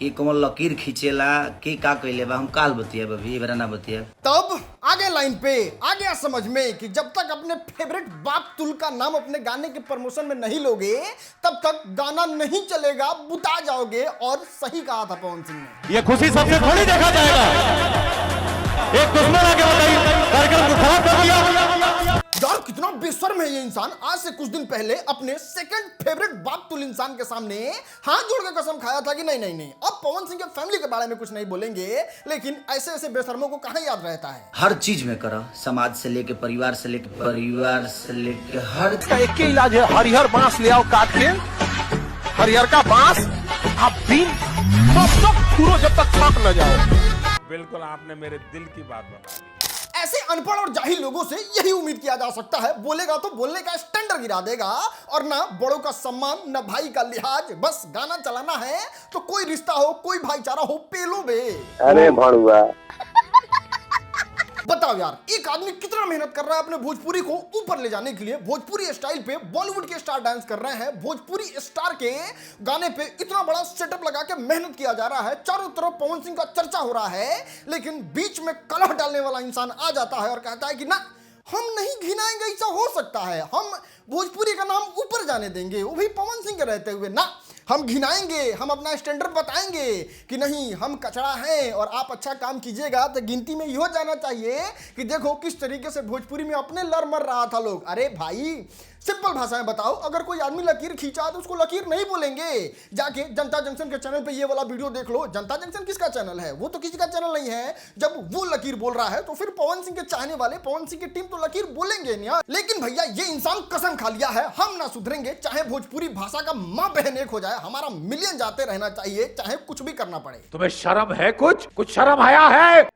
कि कौन लकीर खींचेला कि का कइले बा हम काल बतिया अभी बरा ना बतिया। तब आगे लाइन पे आ गया समझ में कि जब तक अपने फेवरेट बाप तुल का नाम अपने गाने के प्रमोशन में नहीं लोगे तब तक गाना नहीं चलेगा, बुता जाओगे। और सही कहा था पवन सिंह ने। ये खुशी सबसे थोड़ी देखा जाएगा। एक दुश्मन आके बताइए कार्यक्रम को खराब कर दिया। यार कितना बेशर्म है ये इंसान। आज से कुछ दिन पहले अपने सेकंड फेवरेट बाप तुल इंसान के सामने हाथ जोड़ के कसम खाया था कि नहीं नहीं नहीं अब पवन सिंह के फैमिली के बारे में कुछ नहीं बोलेंगे। लेकिन ऐसे ऐसे बेशर्मों को कहाँ याद रहता है। हर चीज में करो, समाज से लेके परिवार से लेके हर एक ही इलाज है, हरिहर बांस ले आओ काट के, हरिहर का बांस आप भी जब तक थक न जाओ। बिल्कुल आपने मेरे दिल की बात बता दी। ऐसे अनपढ़ और जाहिल लोगों से यही उम्मीद किया जा सकता है, बोलेगा तो बोलने का स्टैंडर्ड गिरा देगा और ना बड़ों का सम्मान न भाई का लिहाज। बस गाना चलाना है तो कोई रिश्ता हो, कोई भाईचारा हो, पेलो बे। अरे भड़ुआ बताओ यार, एक आदमी कितना मेहनत कर रहा है अपने भोजपुरी को ऊपर ले जाने के लिए। भोजपुरी स्टाइल पे बॉलीवुड के स्टार डांस कर रहे हैं, भोजपुरी स्टार के गाने पे इतना बड़ा सेटअप लगा के मेहनत किया जा रहा है, चारों तरफ पवन सिंह का चर्चा हो रहा है। लेकिन बीच में कलह डालने वाला इंसान आ जाता है और कहता है कि ना हम नहीं घिनाएंगे, ऐसा हो सकता है, हम भोजपुरी का नाम ऊपर जाने देंगे, वो भी पवन सिंह के रहते हुए। ना, हम घिनाएंगे, हम अपना स्टैंडर्ड बताएंगे कि नहीं हम कचरा हैं और आप अच्छा काम कीजिएगा। तो गिनती में यह जाना चाहिए कि देखो किस तरीके से भोजपुरी में अपने लड़ मर रहा था लोग। अरे भाई सिंपल भाषा में बताओ, अगर कोई आदमी लकीर खींचा तो उसको लकीर नहीं बोलेंगे। जाके जनता जंक्शन के चैनल पे ये वाला वीडियो देख लो। जनता जंक्शन किसका चैनल है? वो तो किसी का चैनल नहीं है। जब वो लकीर बोल रहा है तो फिर पवन सिंह के चाहने वाले, पवन सिंह की टीम तो लकीर बोलेंगे नहीं। लेकिन भैया ये इंसान कसम खा लिया है, हम ना सुधरेंगे, चाहे भोजपुरी भाषा का माँ बहन एक हो जाए, हमारा मिलियन जाते रहना चाहिए, चाहे कुछ भी करना पड़े। तुम्हें शर्म है? कुछ शर्म आया है?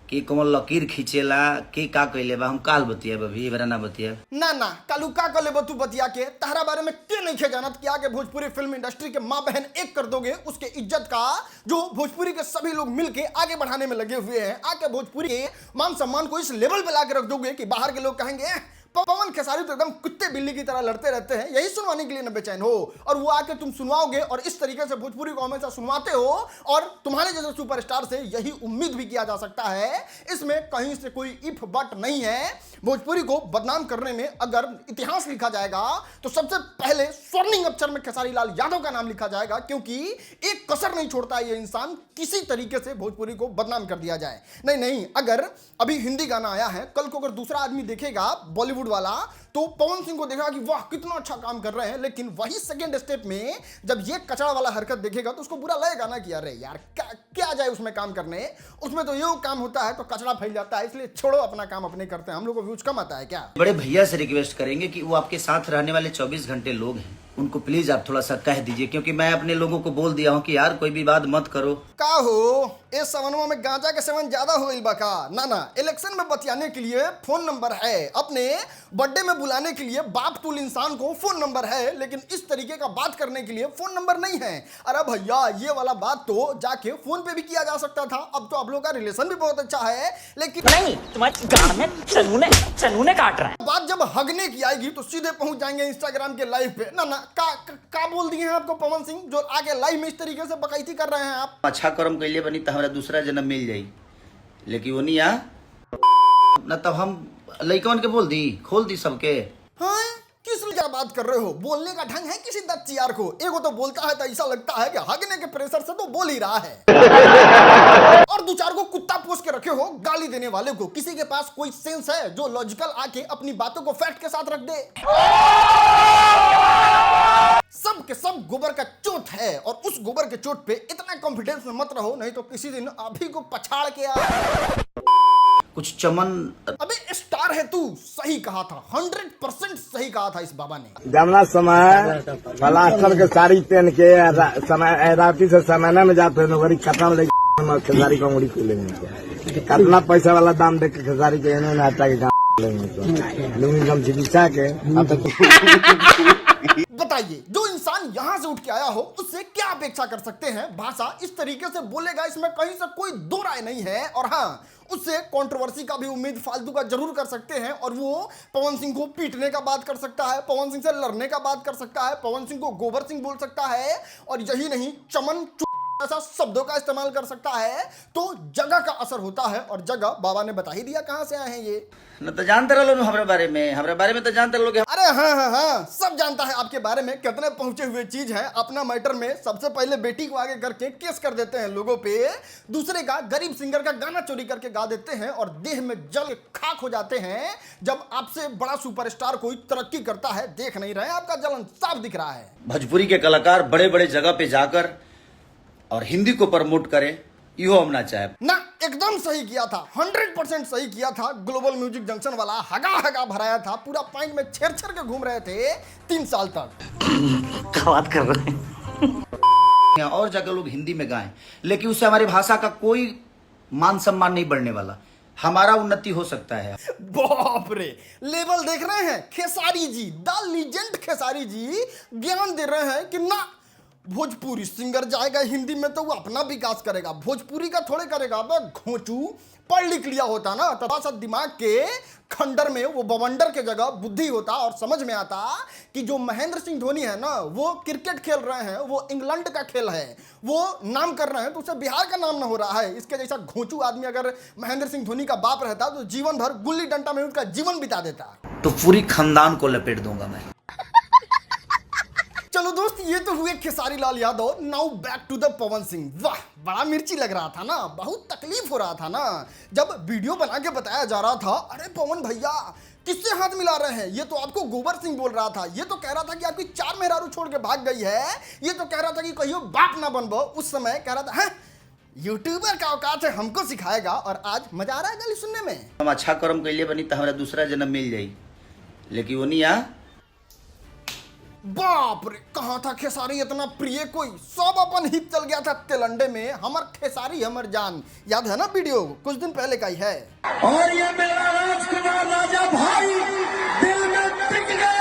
कि कौन लकीर खींचेला कि का कइले बा हम काल बतिया अभी बरा ना बतिया। ना कालू का कले बतू बतिया के तहरा बारे में के नहीं खे जानत कि आगे भोजपुरी फिल्म इंडस्ट्री के माँ बहन एक कर दोगे उसके इज्जत का, जो भोजपुरी के सभी लोग मिलके आगे बढ़ाने में लगे हुए हैं। आके भोजपुरी के मान सम्मान को इस लेवल पे लाके रख दोगे कि बाहर के लोग कहेंगे पवन खेसारी तो एकदम कुत्ते बिल्ली की तरह लड़ते रहते हैं, यही सुनवाने के लिए न बेचैन हो। और वो आके तुम सुनवाओगे और इस तरीके से भोजपुरी को हमेशा सुनवाते हो और तुम्हारे जैसे सुपरस्टार से यही उम्मीद भी किया जा सकता है। इसमें कहीं से कोई इफ बट नहीं है। भोजपुरी को बदनाम करने में अगर इतिहास लिखा जाएगा तो सबसे पहले स्वर्णिम अक्षर में खेसारी लाल यादव का नाम लिखा जाएगा, क्योंकि एक कसर नहीं छोड़ता है ये इंसान, किसी तरीके से भोजपुरी को बदनाम कर दिया जाए। नहीं, अगर अभी हिंदी गाना आया है, कल को अगर दूसरा आदमी देखेगा बॉलीवुड वाला तो पवन सिंह को देखा कि वाह कितना अच्छा काम कर रहे हैं, लेकिन वही सेकंड स्टेप में जब ये कचरा वाला हरकत देखेगा तो उसको बुरा लगेगा ना कि अरे यार क्या जाए उसमें काम करने, उसमें तो ये काम होता है तो कचरा फैल जाता है, इसलिए छोड़ो अपना काम अपने करते हैं, हम लोग को व्यूज कम आता है क्या। बड़े भैया से रिक्वेस्ट करेंगे कि वो आपके साथ रहने वाले 24 घंटे लोग हैं, उनको प्लीज आप थोड़ा सा कह दीजिए, क्योंकि मैं अपने लोगों को बोल दिया हूँ कि यार कोई विवाद मत करो। का हो इस सवनवा में गांजा के सेवन ज्यादा हो गई बका। ना इलेक्शन में बतियाने के लिए फोन नंबर है, अपने बर्थडे में बुलाने के लिए बाप तुल इंसान को फोन नंबर है, लेकिन इस तरीके का बात करने के लिए फोन नंबर नहीं है। अरे भैया ये वाला बात तो जाके फोन पे भी किया जा सकता था। अब तो आप लोग का रिलेशन भी बहुत अच्छा है, लेकिन नहीं तुम्हारी गाड़ में चनूने काट रहा है। बात जब हगने की आएगी तो सीधे पहुंच जाएंगे इंस्टाग्राम के लाइव पे। ना का बोल दिए हैं आपको पवन सिंह, जो आगे लाइव में इस तरीके से बकैती कर रहे हैं आप। अच्छा कर्म कैले बनी तो हमारा दूसरा जन्म मिल जाई, लेकिन वो नहीं ना तब हम लइकवन के बोल दी, खोल दी सबके। हाँ किस लिए बात कर रहे हो? बोलने का ढंग है किसी दच्चियार को। एगो तो बोलता है तो ऐसा लगता है कि हगने के प्रेशर से तो बोल ही रहा है और दो चार को कुत्ता पोस के रखे हो गाली देने वाले को। किसी के पास कोई सेंस है जो लॉजिकल आके अपनी बातों को फैक्ट के साथ रख दे? सब के सब गोबर का चोट है और उस गोबर के चोट पे इतना कॉन्फिडेंस में मत रहो, नहीं तो किसी दिन अभी को पछाड़ के आ कुछ चमन। अबे स्टार है तू, सही कहा था, 100% सही कहा था इस बाबा ने। जमना समय प्लास्टर के साड़ी पहन के समय राती से समयना में जाते हैं नौकरी खत्म लेके खेसारी का उंगली खुलेंगे। कितना पैसा वाला दाम दे के खेसारी के इन्होंने आता के लुंगी गम चिकित्सा के। बताइए जो इंसान यहाँ से उठ के आया हो उससे क्या अपेक्षा कर सकते हैं? भाषा इस तरीके से बोलेगा इसमें कहीं से कोई दो राय नहीं है। और हाँ, उससे कंट्रोवर्सी का भी उम्मीद फालतू का जरूर कर सकते हैं और वो पवन सिंह को पीटने का बात कर सकता है, पवन सिंह से लड़ने का बात कर सकता है, पवन सिंह को गोबर सिंह बोल सकता है और यही नहीं चमन ऐसा शब्दों का इस्तेमाल कर सकता है तो जगह का असर होता है, और जगह बाबा ने बता ही दिया कहां से आए हैं ये। न तो जानते रहो हमारे बारे में तो जानते रहो। अरे हाँ, सब जानता है आपके बारे में, कितने पहुंचे हुए चीज है। अपना मैटर में सबसे पहले बेटी को आगे करके केस कर देते हैं लोगों पे, दूसरे का गरीब सिंगर का गाना चोरी करके गा देते हैं और देह में जल खाक हो जाते हैं। जब आपसे बड़ा सुपरस्टार कोई तरक्की करता है, देख नहीं रहे, आपका जलन साफ दिख रहा है। भोजपुरी के कलाकार बड़े बड़े जगह पे जाकर और हिंदी को प्रमोट करें, यो हम ना चाहे ना। एकदम सही किया था, 100% सही किया था। ग्लोबल म्यूजिक जंक्शन वाला हगा भराया था, पूरा पॉइंट में छेड़ के घूम रहे थे 3 साल तक। क्या बात कर रहे हैं? और जगह लोग हिंदी में गाएं, लेकिन उससे हमारी भाषा का कोई मान सम्मान नहीं बढ़ने वाला, हमारा उन्नति हो सकता है। बाप रे, लेवल देख रहे हैं? खेसारी जी, द लीजेंड खेसारी जी ज्ञान दे रहे हैं कि ना, भोजपुरी सिंगर जाएगा हिंदी में तो वो अपना विकास करेगा, भोजपुरी का थोड़े करेगा। अब घोंचू पढ़ लिख लिया होता ना, थोड़ा सा दिमाग के खंडर में वो बवंडर के जगह बुद्धि होता और समझ में आता कि जो महेंद्र सिंह धोनी है ना, वो क्रिकेट खेल रहे हैं, वो इंग्लैंड का खेल है, वो नाम कर रहे हैं, तो उससे बिहार का नाम ना हो रहा है। इसके जैसा घोंचू आदमी अगर महेंद्र सिंह धोनी का बाप रहता तो जीवन भर गुल्ली डंडा में उसका जीवन बिता देता। तो पूरी खानदान को लपेट दूंगा मैं। चलो दोस्त, ये तो हुए Khesari Lal Yadav. Now back to the Pawan Singh. वाह, बड़ा मिर्ची लग रहा था ना, बहुत तकलीफ हो रहा था ना जब वीडियो बना के बताया जा रहा था, अरे पवन भैया किससे हाथ मिला रहे हैं, ये तो आपको गोबर सिंह बोल रहा था, ये तो कह रहा था कि आपकी 4 मेहरारू छोड़ के भाग गई है, ये तो कह रहा था कि कहियो बाप ना बनबो। उस समय कह रहा था है यूट्यूबर का औकात है, हमको सिखाएगा, और आज मजा आ रहा है गाली सुनने में। हम अच्छा कर्म कैले बनी तो हमारा दूसरा जन्म मिल जाई, लेकिन वो नहीं आ। बाप रे, कहाँ था खेसारी इतना प्रिय कोई, सब अपन हित चल गया था तेलंडे में। हमर खेसारी हमर जान, याद है ना वीडियो, कुछ दिन पहले का ही है। और ये मेरा राजकुमार राजा भाई दिल में टिक गया।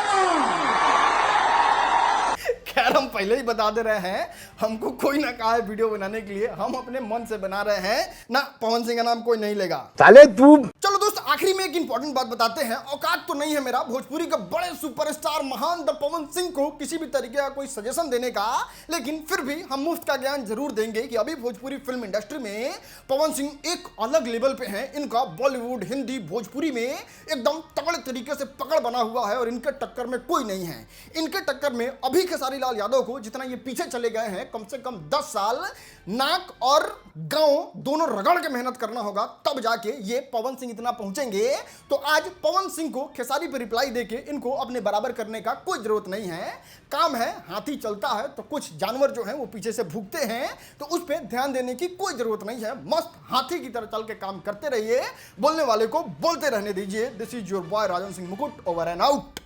खैर, हम पहले ही बता दे रहे हैं, हमको कोई ना कहा है वीडियो बनाने के लिए, हम अपने मन से बना रहे हैं ना, पवन सिंह का नाम कोई नहीं लेगा। साले तू। चलो दोस्त, आखिरी में एक इंपॉर्टेंट बात बताते हैं। औकात तो नहीं है मेरा भोजपुरी के बड़े सुपरस्टार महान द पवन सिंह को किसी भी तरीके का कोई सजेशन देने का, लेकिन फिर भी हम मुफ्त का ज्ञान जरूर देंगे कि अभी भोजपुरी फिल्म इंडस्ट्री में पवन सिंह एक अलग लेवल पे हैं। इनका बॉलीवुड, हिंदी, भोजपुरी में एकदम तगड़े तरीके से पकड़ बना हुआ है और इनके टक्कर में कोई नहीं है। इनके टक्कर में अभी खेसारी लाल यादव को जितना ये पीछे चले गए हैं, कम से कम 10 साल नाक और गांव दोनों रगड़ के मेहनत करना होगा, तब जाके ये पवन सिंह इतना पहुंचेंगे। तो आज पवन सिंह को खेसारी पे रिप्लाई देके इनको अपने बराबर करने का कोई जरूरत नहीं है। काम है, हाथी चलता है तो कुछ जानवर जो हैं वो पीछे से भूखते हैं, तो उस पर ध्यान देने की कोई जरूरत नहीं है। मस्त हाथी की तरह चल के काम करते रहिए, बोलने वाले को बोलते रहने दीजिए। This is your boy Rajan Singh मुकुट, ओवर एंड आउट।